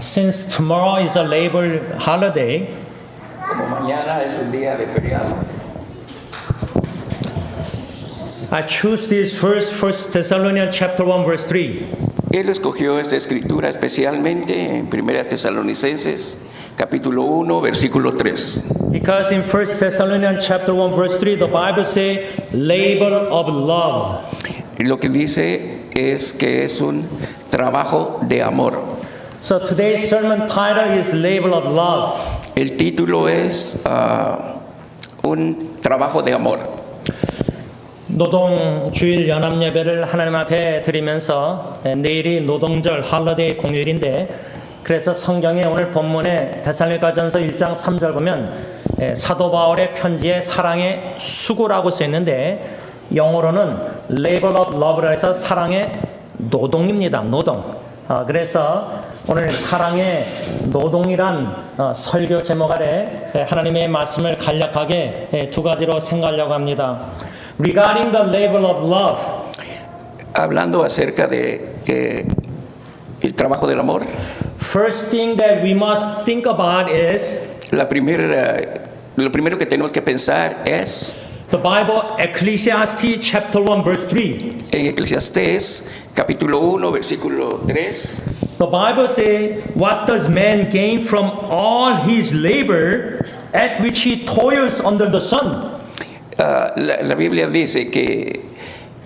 Since tomorrow is a labor holiday, como mañana es un día de feriado, I choose this First Thessalonians chapter 1 verse 3. él escogió esta escritura especialmente en 1 Tesalonicenses, capítulo 1, versículo 3. Because in 1 Thessalonians chapter 1 verse 3, the Bible says labor of love. Y lo que dice es que es un trabajo de amor. So today's sermon title is labor of love. El título es un trabajo de amor. 노동 주일 연합 예배를 하나님 앞에 드리면서 내일이 노동절 할러데이 공휴일인데 그래서 성경에 오늘 본문에 데살로니가전서 1장 3절 보면 사도 바울의 편지에 사랑의 수고라고 써 있는데 영어로는 labor of love라 해서 사랑의 노동입니다. 노동. 그래서 오늘 사랑의 노동이란 설교 제목 아래 하나님의 말씀을 간략하게 두 가지로 생각하려고 합니다. Regarding the labor of love, Hablando acerca de el trabajo del amor, first thing that we must think about is lo primero que tenemos que pensar es the Bible, Ecclesiastes chapter 1 verse 3. en Eclesiastés, capítulo 1, versículo 3. The Bible says, "What does man gain from all his labor at which he toils under the sun?" La Biblia dice que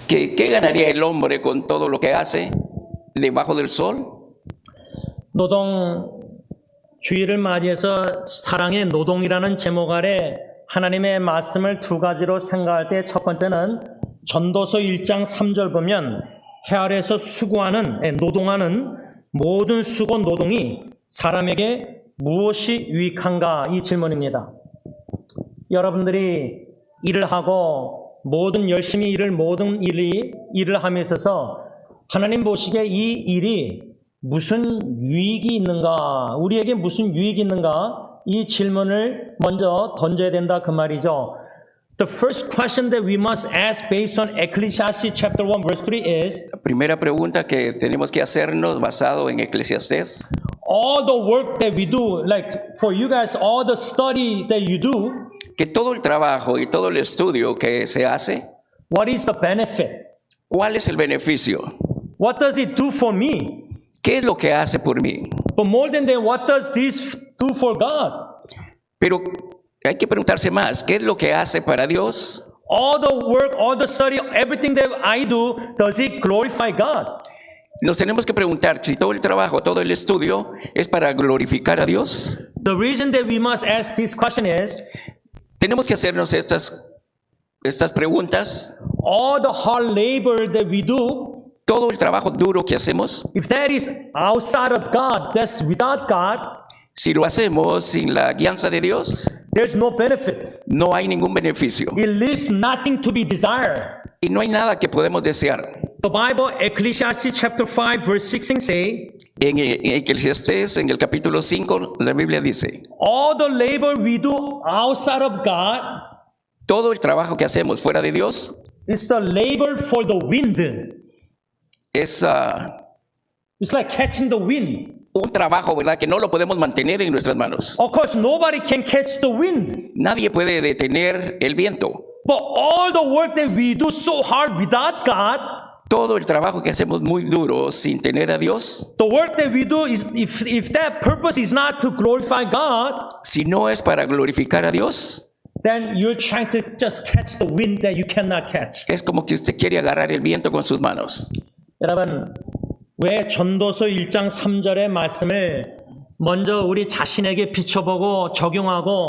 ¿qué ganaría el hombre con todo lo que hace debajo del sol? 노동 주일을 맞이해서 사랑의 노동이라는 제목 아래 하나님의 말씀을 두 가지로 생각할 때 첫 번째는 전도서 1장 3절 보면 해 아래에서 수고하는 노동하는 모든 수고 노동이 사람에게 무엇이 유익한가 이 질문입니다. 여러분들이 일을 하고 열심히 모든 일을 함에 있어서 하나님 보시기에 이 일이 무슨 유익이 있는가, 우리에게 무슨 유익이 있는가 이 질문을 먼저 던져야 된다 그 말이죠. The first question that we must ask based on Ecclesiastes chapter 1 verse 3 is La primera pregunta que tenemos que hacernos basado en Eclesiastés, all the work that we do, like for you guys, all the study that you do, que todo el trabajo y todo el estudio que se hace, what is the benefit? ¿cuál es el beneficio? What does it do for me? ¿Qué es lo que hace por mí? But more than that, what does this do for God? Pero hay que preguntarse más, ¿qué es lo que hace para Dios? All the work, all the study, everything that I do, does it glorify God? Nos tenemos que preguntar si todo el trabajo, todo el estudio es para glorificar a Dios. The reason that we must ask this question is, Tenemos que hacernos estas preguntas. all the hard labor that we do, Todo el trabajo duro que hacemos, if that is outside of God, that's without God, si lo hacemos sin la guianza de Dios, there's no benefit. no hay ningún beneficio. It leaves nothing to be desired. Y no hay nada que podemos desear. The Bible, Ecclesiastes chapter 5, verse 16 say, En Eclesiastés, en el capítulo 5, la Biblia dice, all the labor we do outside of God todo el trabajo que hacemos fuera de Dios is the labor for the wind. es It's like catching the wind. un trabajo, ¿verdad?, que no lo podemos mantener en nuestras manos. Of course, nobody can catch the wind. Nadie puede detener el viento. But all the work that we do so hard without God, Todo el trabajo que hacemos muy duro sin tener a Dios, the work that we do is, if that purpose is not to glorify God, si no es para glorificar a Dios, then you're trying to just catch the wind that you cannot catch. es como que usted quiere agarrar el viento con sus manos. 여러분, 왜 전도서 1장 3절의 말씀을 먼저 우리 자신에게 비춰보고 적용하고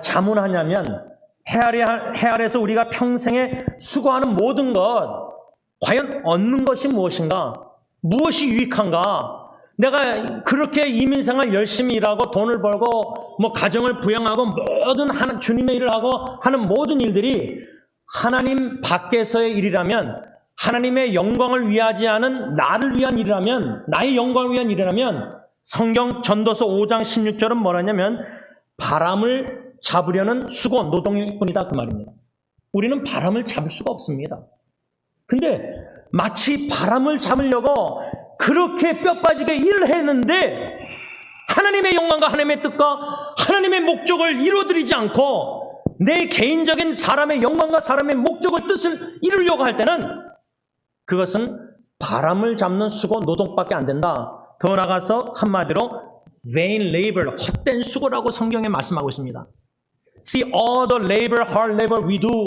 자문하냐면 해 아래에서 우리가 평생에 수고하는 모든 것 과연 얻는 것이 무엇인가? 무엇이 유익한가? 내가 그렇게 이민생활 열심히 일하고 돈을 벌고 뭐 가정을 부양하고 모든 주님의 일을 하고 하는 모든 일들이 하나님 밖에서의 일이라면 하나님의 영광을 위하지 않은 나를 위한 일이라면 나의 영광을 위한 일이라면 성경 전도서 5장 16절은 뭐라냐면 바람을 잡으려는 수고 노동일 뿐이다 그 말입니다. 우리는 바람을 잡을 수가 없습니다. 근데 마치 바람을 잡으려고 그렇게 뼈 빠지게 일을 했는데 하나님의 영광과 하나님의 뜻과 하나님의 목적을 이루어드리지 않고 내 개인적인 사람의 영광과 사람의 목적을 뜻을 이루려고 할 때는 그것은 바람을 잡는 수고 노동밖에 안 된다. 더 나아가서 한마디로 vain labor, 헛된 수고라고 성경에 말씀하고 있습니다. See all the labor, hard labor we do.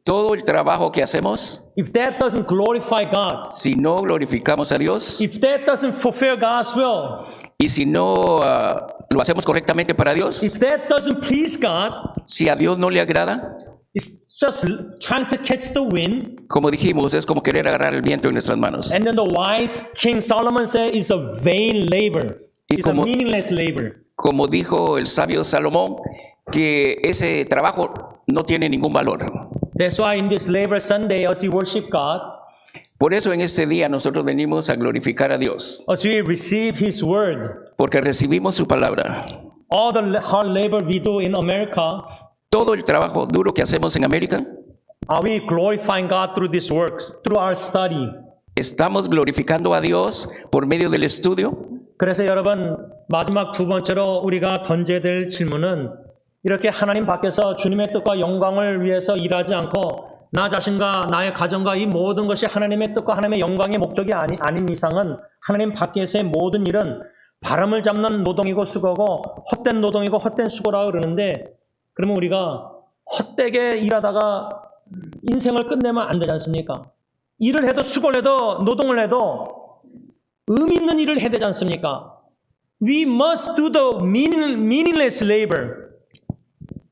Todo el trabajo que hacemos, If that doesn't glorify God, si no glorificamos a Dios if that doesn't fulfill God's will, y si no lo hacemos correctamente para Dios, if that doesn't please God, si a Dios no le agrada, it's just trying to catch the wind. como dijimos, es como querer agarrar el viento en nuestras manos. And then the wise King Solomon said it's a vain labor. It's a meaningless labor. Como dijo el sabio Salomón, que ese trabajo no tiene ningún valor. That's why in this Labor Sunday, as we worship God, Por eso en este día nosotros venimos a glorificar a Dios, as we receive His word, porque recibimos su palabra. all the hard labor we do in America, Todo el trabajo duro que hacemos en América, are we glorifying God through these works, through our study? estamos glorificando a Dios por medio del estudio. 그래서 여러분, 마지막 두 번째로 우리가 던져야 될 질문은 이렇게 하나님 밖에서 주님의 뜻과 영광을 위해서 일하지 않고 나 자신과 나의 가정과 이 모든 것이 하나님의 뜻과 하나님의 영광의 목적이 아닌 이상은 하나님 밖에서의 모든 일은 바람을 잡는 노동이고 수고고 헛된 노동이고 헛된 수고라고 그러는데 그러면 우리가 헛되게 일하다가 인생을 끝내면 안 되지 않습니까? 일을 해도 수고를 해도 노동을 해도 의미 있는 일을 해야 되지 않습니까? We must do the meaningless labor.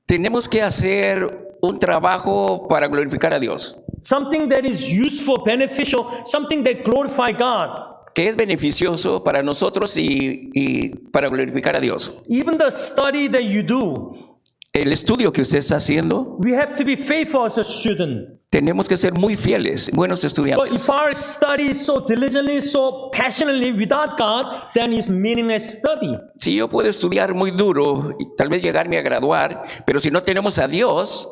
Tenemos que hacer un trabajo para glorificar a Dios, Something that is useful, beneficial, something that glorify God. que es beneficioso para nosotros y para glorificar a Dios. Even the study that you do, El estudio que usted está haciendo, we have to be faithful as a student. tenemos que ser muy fieles, buenos But estudiantes. if our study so diligently, so passionately without God, then it's meaningless study. Si yo puedo estudiar muy duro y tal vez llegarme a graduar, pero si no tenemos a Dios,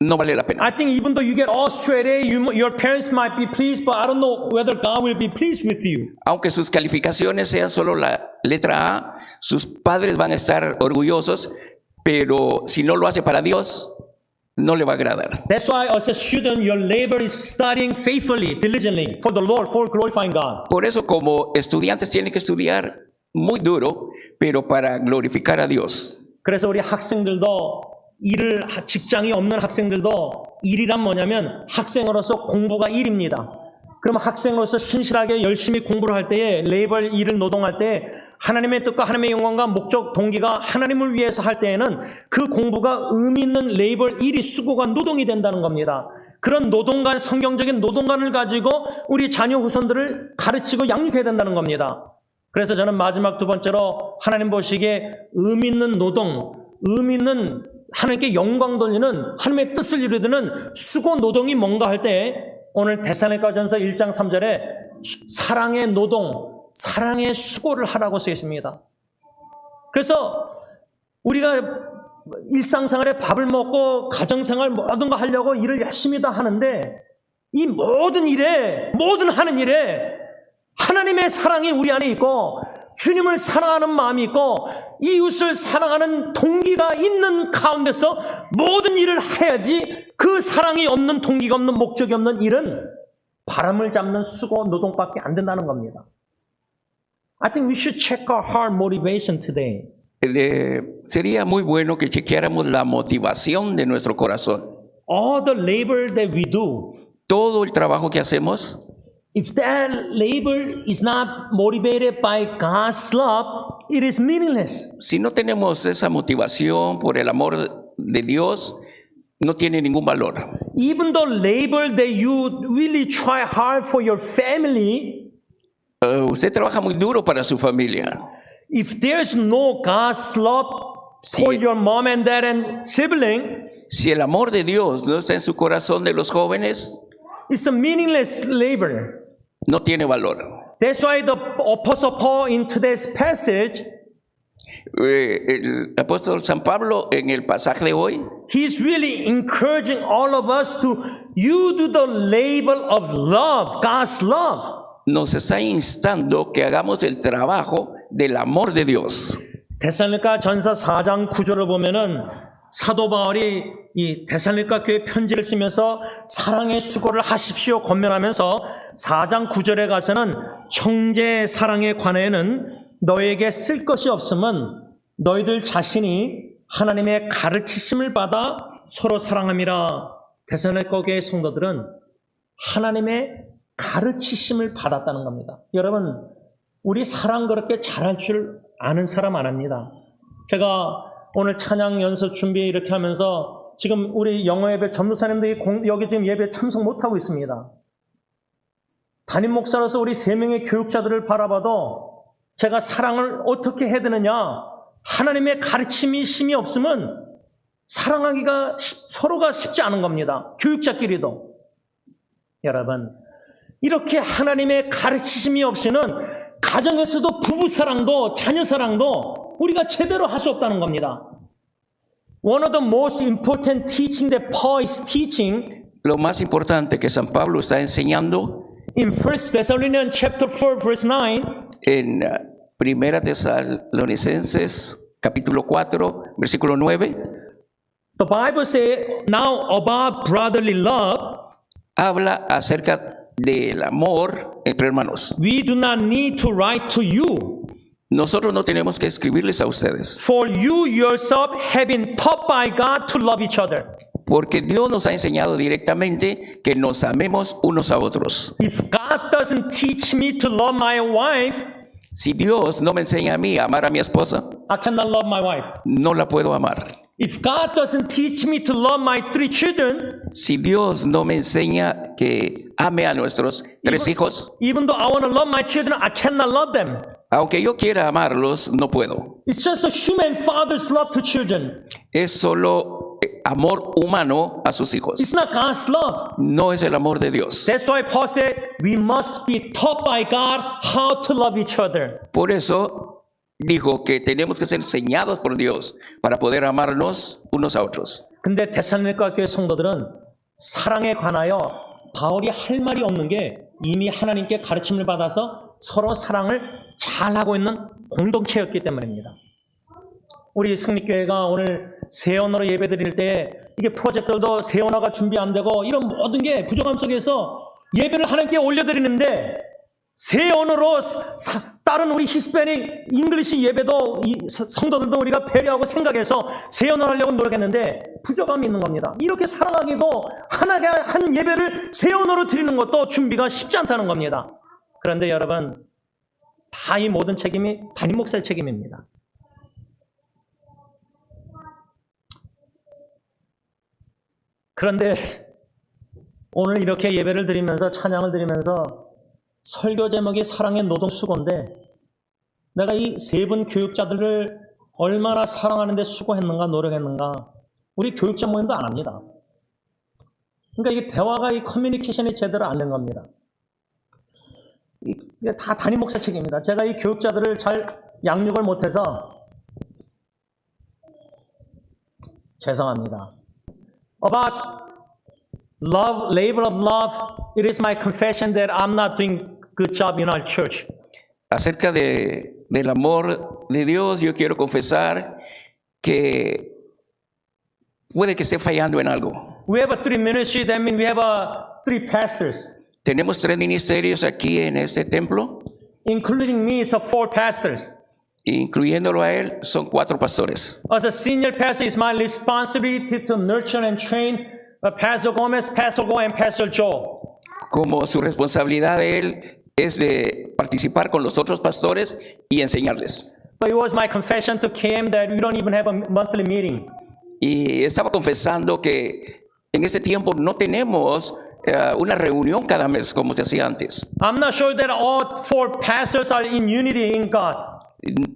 no vale la pena. I think even though you get all straight A, your parents might be pleased, but I don't know whether God will be pleased with you. Aunque sus calificaciones sean solo la letra A, sus padres van a estar orgullosos, pero si no lo hace para Dios, no le va a agradar. That's why as a student, your labor is studying faithfully, diligently, for the Lord, for glorifying God. Por eso como estudiantes tienen que estudiar muy duro, pero para glorificar a Dios. 그래서 우리 학생들도 직장이 없는 학생들도 일이란 뭐냐면 학생으로서 공부가 일입니다. 그럼 학생으로서 신실하게 열심히 공부를 할 때에 레이버 일을 노동할 때 하나님의 뜻과 하나님의 영광과 목적 동기가 하나님을 위해서 할 때에는 그 공부가 의미 있는 레이버 일이 수고가 노동이 된다는 겁니다. 그런 노동관, 성경적인 노동관을 가지고 우리 자녀 후손들을 가르치고 양육해야 된다는 겁니다. 그래서 저는 마지막 두 번째로 하나님 보시기에 의미 있는 노동, 의미 있는 하나님께 영광 돌리는 하나님의 뜻을 이루는 수고 노동이 뭔가 할 때 오늘 데살로니가전서 1장 3절에 사랑의 노동, 사랑의 수고를 하라고 쓰여 있습니다. 그래서 우리가 일상생활에 밥을 먹고 가정생활 모든 거 하려고 일을 열심히 다 하는데 이 모든 일에, 모든 하는 일에 하나님의 사랑이 우리 안에 있고 주님을 사랑하는 마음이 있고 이웃을 사랑하는 동기가 있는 가운데서 모든 일을 해야지 그 사랑이 없는 동기가 없는 목적이 없는 일은 바람을 잡는 수고 노동밖에 안 된다는 겁니다. I think we should check our heart motivation today. Sería muy bueno que chequeáramos la motivación de nuestro corazón. All the labor that we do, Todo el trabajo que hacemos, if that labor is not motivated by God's love, it is meaningless. si no tenemos esa motivación por el amor de Dios, no tiene ningún valor. Even the labor that you really try hard for your family, Usted trabaja muy duro para su familia. if there's no God's love Sí. for your mom and dad and sibling, Si el amor de Dios no está en su corazón de los jóvenes, it's a meaningless labor. no tiene valor. That's why the Apostle Paul in today's passage, El apóstol San Pablo en el pasaje de hoy, he's really encouraging all of us to you do the labor of love, God's love. nos está instando que hagamos el trabajo del amor de Dios. 데살로니가 전서 4장 9절을 보면은 사도 바울이 이 데살로니가 교회 편지를 쓰면서 사랑의 수고를 하십시오 권면하면서 4장 9절에 가서는 형제 사랑에 관해는 너에게 쓸 것이 없음은 너희들 자신이 하나님의 가르치심을 받아 서로 사랑함이라. 데살로니가 교회 성도들은 하나님의 가르치심을 받았다는 겁니다. 여러분, 우리 사랑 그렇게 잘할 줄 아는 사람 안 합니다. 제가 오늘 찬양 연습 준비 이렇게 하면서 지금 우리 영어 예배 전도사님들이 여기 지금 예배 참석 못하고 있습니다. 담임 목사로서 우리 3명의 교육자들을 바라봐도 제가 사랑을 어떻게 해야 되느냐, 하나님의 가르침이 심이 없으면 사랑하기가 서로가 쉽지 않은 겁니다. 교육자끼리도. 여러분, 이렇게 하나님의 가르치심이 없이는 가정에서도 부부 사랑도 자녀 사랑도 우리가 제대로 할 수 없다는 겁니다. One of the most important teaching that Paul is teaching Lo más importante que San Pablo está enseñando in 1 Thessalonians chapter 4 verse 9, en Primera Tesalonicenses capítulo 4 versículo 9, the Bible says, now about brotherly love, habla acerca del amor entre hermanos. we do not need to write to you, Nosotros no tenemos que escribirles a ustedes, for you yourself have been taught by God to love each other. porque Dios nos ha enseñado directamente que nos amemos unos a otros. If God doesn't teach me to love my wife, Si Dios no me enseña a mí a amar a mi esposa, I cannot love my wife. no la puedo amar. If God doesn't teach me to love my 3 children, Si Dios no me enseña que ame a nuestros 3 hijos, even though I want to love my children, I cannot love them. aunque yo quiera amarlos, no puedo. It's just a human father's love to children. Es solo amor humano a sus hijos. It's not God's love. No es el amor de Dios. That's why Paul said, we must be taught by God how to love each other. Por eso dijo que tenemos que ser enseñados por Dios para poder amarnos unos a otros. 근데 데살로니가 교회 성도들은 사랑에 관하여 바울이 할 말이 없는 게 이미 하나님께 가르침을 받아서 서로 사랑을 잘하고 있는 공동체였기 때문입니다. 우리 승리교회가 오늘 새 언어로 예배 드릴 때 이게 프로젝트도 새 언어가 준비 안 되고 이런 모든 게 부족함 속에서 예배를 하나님께 올려드리는데 새 언어로 다른 우리 히스패닉 잉글리시 예배도 성도들도 우리가 배려하고 생각해서 새 언어를 하려고 노력했는데 부족함이 있는 겁니다. 이렇게 사랑하기도 하나가 한 예배를 새 언어로 드리는 것도 준비가 쉽지 않다는 겁니다. 그런데 여러분, 다 이 모든 책임이 담임 목사의 책임입니다. 그런데 오늘 이렇게 예배를 드리면서 찬양을 드리면서 설교 제목이 사랑의 노동수고인데 내가 이 3분 교육자들을 얼마나 사랑하는데 수고했는가 노력했는가 우리 교육자 모임도 안 합니다. 그러니까 이게 대화가 이 커뮤니케이션이 제대로 안 된 겁니다. 이게 다 담임 목사 책임입니다. 제가 이 교육자들을 잘 양육을 못해서 죄송합니다. About love, labor of love, it is my confession that I'm not doing good job in our church. Acerca del amor de Dios, yo quiero confesar que puede que esté fallando en algo. We have a 3 ministry, that means we have 3 pastors. Tenemos 3 ministerios aquí en este templo, Including me, it's 4 pastors. incluyéndolo a él, son 4 pastores. As a senior pastor, it's my responsibility to nurture and train Pastor Gomez, Pastor Go, and Pastor Joe. Como su responsabilidad de él es de participar con los otros pastores y enseñarles. But it was my confession to KM that we don't even have a monthly meeting. Y estaba confesando que en ese tiempo no tenemos una reunión cada mes como se hacía antes. I'm not sure that all 4 pastors are in unity in God.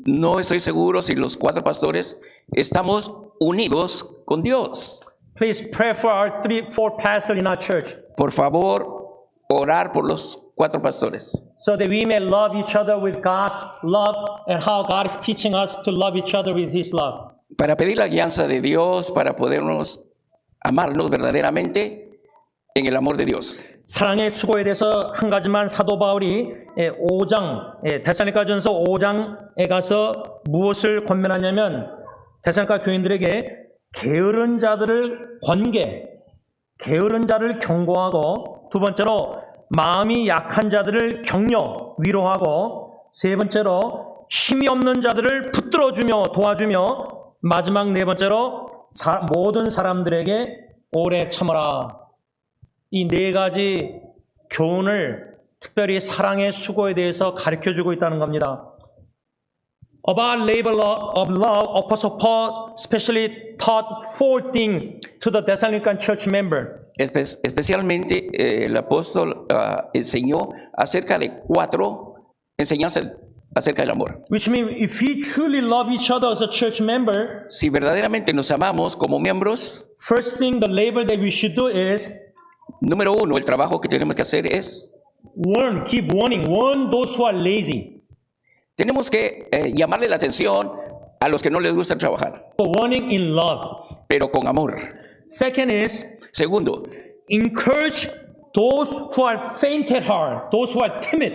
No estoy seguro si los 4 pastores estamos unidos con Dios. Please pray for our 4 pastors in our church Por favor, orar por los 4 pastores so that we may love each other with God's love and how God is teaching us to love each other with His love. para pedir la guianza de Dios, para podernos amarnos verdaderamente en el amor de Dios. 사랑의 수고에 대해서 한 가지만 사도 바울이 5장, 데살로니가전서 5장에 가서 무엇을 권면하냐면 데살로니가 교인들에게 게으른 자들을 게으른 자를 경고하고, 두 번째로 마음이 약한 자들을 격려, 위로하고, 세 번째로 힘이 없는 자들을 붙들어주며 도와주며, 마지막 네 번째로 모든 사람들에게 오래 참아라. 이 네 가지 교훈을 특별히 사랑의 수고에 대해서 가르쳐주고 있다는 겁니다. About labor of love, Apostle Paul especially taught 4 things to the Thessalonican church member. Especialmente el apóstol enseñó acerca de 4 enseñanzas acerca del amor. Which means if we truly love each other as a church member, Si verdaderamente nos amamos como miembros, first thing, the labor that we should do is número 1, el trabajo que tenemos que hacer es, keep warning those who are lazy. tenemos que llamarle la atención a los que no les gusta trabajar, So warning in love. pero con amor. Second is Segundo, encourage those who are faint at heart, those who are timid.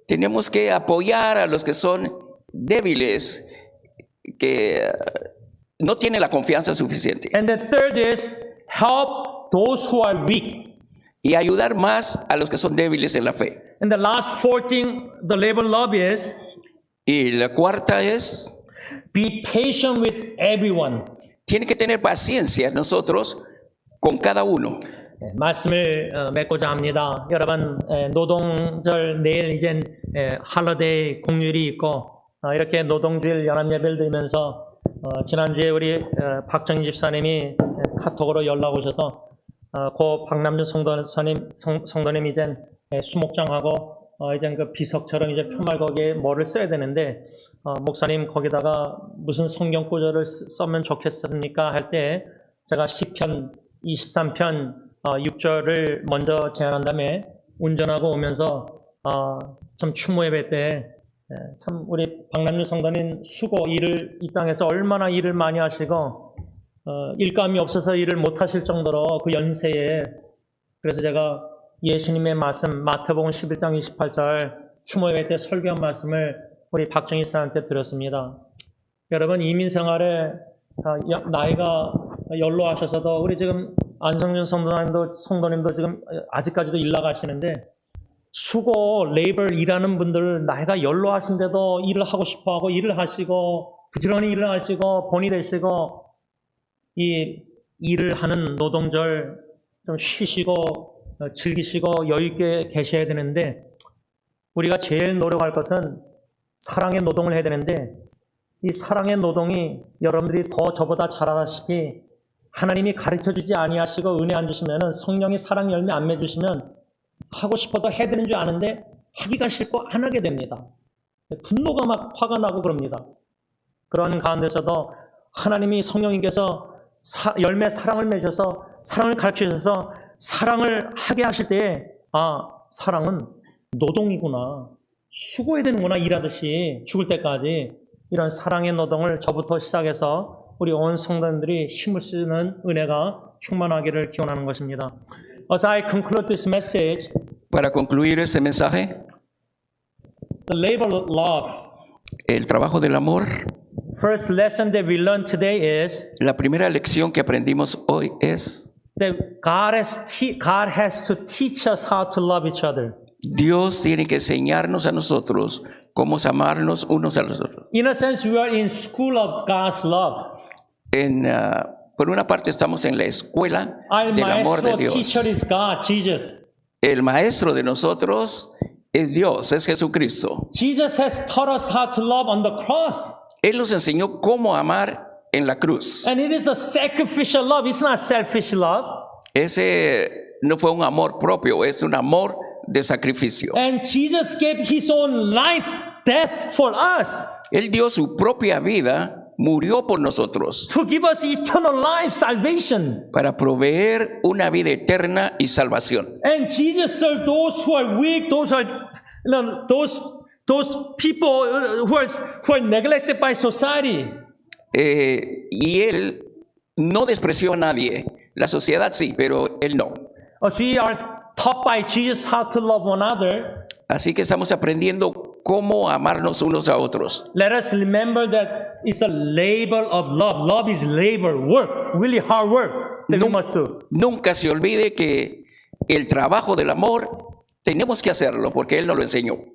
tenemos que apoyar a los que son débiles, que no tienen la confianza suficiente, And the third is help those who are weak. y ayudar más a los que son débiles en la fe. And the last fourth thing, the labor love is Y la cuarta es, be patient with everyone. tiene que tener paciencia nosotros con cada uno. 말씀을 맺고자 합니다. 여러분, 노동절 내일 이제 할러데이 공휴일이 있고, 이렇게 노동주일 연합예배를 드리면서 지난주에 우리 박정희 집사님이 카톡으로 연락 오셔서 고 박남준 성도님 이제 수목장하고 이제 그 비석처럼 이제 표말 거기에 뭐를 써야 되는데, 목사님 거기다가 무슨 성경 구절을 쓰면 좋겠습니까? 할 때 제가 시편 23편 6절을 먼저 제안한 다음에 운전하고 오면서 참 추모 예배 때 참 우리 박남준 성도님 수고, 일을 이 땅에서 얼마나 일을 많이 하시고 일감이 없어서 일을 못 하실 정도로 그 연세에, 그래서 제가 예수님의 말씀 마태복음 11장 28절 추모 예배 때 설교한 말씀을 우리 박정희 씨한테 드렸습니다. 여러분, 이민 생활에 나이가 연로하셔서도 우리 지금 안성준 성도님도 지금 아직까지도 일 나가시는데, 수고, 레이버 일하는 분들 나이가 연로하신데도 일을 하고 싶어하고 일을 하시고 부지런히 일을 하시고 본이 되시고, 이 일을 하는 노동절 좀 쉬시고 즐기시고 여유 있게 계셔야 되는데, 우리가 제일 노력할 것은 사랑의 노동을 해야 되는데, 이 사랑의 노동이 여러분들이 더 저보다 잘 아다시피 하나님이 가르쳐주지 아니하시고 은혜 안 주시면은, 성령이 사랑 열매 안 맺으시면 하고 싶어도 해야 되는 줄 아는데 하기가 싫고 안 하게 됩니다. 분노가 막 화가 나고 그럽니다. 그런 가운데서도 하나님이 성령님께서 열매 사랑을 맺어서 사랑을 가르치셔서 사랑을 하게 하실 때에, 사랑은 노동이구나, 수고해야 되는구나, 일하듯이 죽을 때까지. 이런 사랑의 노동을 저부터 시작해서 우리 온 성도님들이 힘을 쓰는 은혜가 충만하기를 기원하는 것입니다. As I conclude this message, Para concluir este mensaje, the labor of love, el trabajo del amor, first lesson that we learned today is la primera lección que aprendimos hoy es, that God has to teach us how to love each other. Dios tiene que enseñarnos a nosotros cómo amarnos unos a los otros. In a sense, we are in school of God's love. Por una parte estamos en la escuela Our del amor de maestro teacher Dios. is God, Jesus. El maestro de nosotros es Dios, es Jesucristo. Jesus has taught us how to love on the cross. Él nos enseñó cómo amar en la cruz. And it is a sacrificial love. It's not selfish love. Ese no fue un amor propio, es un amor de sacrificio. And Jesus gave his own life, death for us Él dio su propia vida, murió por nosotros, to give us eternal life, salvation. para proveer una vida eterna y salvación. And Jesus served those who are weak, those people who are neglected by society. Y Él no despreció a nadie. La sociedad sí, pero Él no. As we are taught by Jesus how to love one another, Así que estamos aprendiendo cómo amarnos unos a otros. let us remember that it's a labor of love. Love is labor, work, really hard work that we must do. Nunca se olvide que el trabajo del amor tenemos que hacerlo porque Él nos lo enseñó.